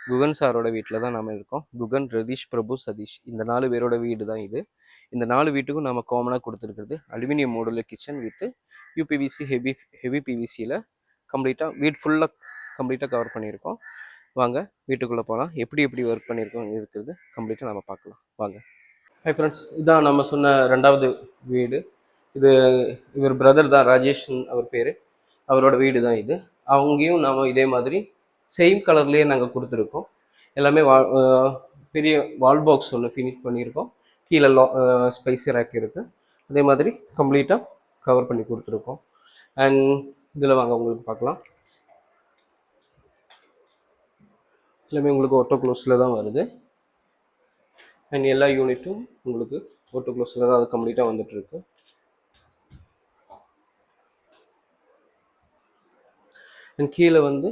குகன் சாரோட வீட்டில் தான் நாம் இருக்கோம். குகன், ரதீஷ், பிரபு, சதீஷ் இந்த 4 பேரோட வீடு தான் இது. இந்த 4 வீட்டுக்கும் நம்ம காமனாக கொடுத்துருக்குறது aluminium modular kitchen with UPVC heavy பிவிசியில் கம்ப்ளீட்டாக வீடு ஃபுல்லாக கம்ப்ளீட்டாக கவர் பண்ணியிருக்கோம். வாங்க வீட்டுக்குள்ளே போகலாம். எப்படி ஒர்க் பண்ணியிருக்கோம் இருக்கிறது கம்ப்ளீட்டாக நம்ம பார்க்கலாம் வாங்க. ஹை ஃப்ரெண்ட்ஸ், இதான் நம்ம சொன்ன 2வது வீடு. இது இவர் பிரதர் தான், ராஜேஷ் அவர் பேர். அவரோட வீடு தான் இது. அவங்கேயும் நாம் இதே மாதிரி சேம் கலர்லேயே நாங்கள் கொடுத்துருக்கோம். எல்லாமே பெரிய வால் பாக்ஸ் ஒன்று ஃபினிஷ் பண்ணியிருக்கோம். கீழே ஸ்பைசி ரேக் இருக்குது. அதே மாதிரி கம்ப்ளீட்டாக கவர் பண்ணி கொடுத்துருக்கோம். அண்ட் இதில் வாங்க உங்களுக்கு பார்க்கலாம். எல்லாமே உங்களுக்கு ஆட்டோ க்ளோஸில் தான் வருது. அண்ட் எல்லா யூனிட்டும் உங்களுக்கு ஆட்டோ க்ளோஸில் தான் அது கம்ப்ளீட்டாக வந்துட்டுருக்கு. அண்ட் கீழே வந்து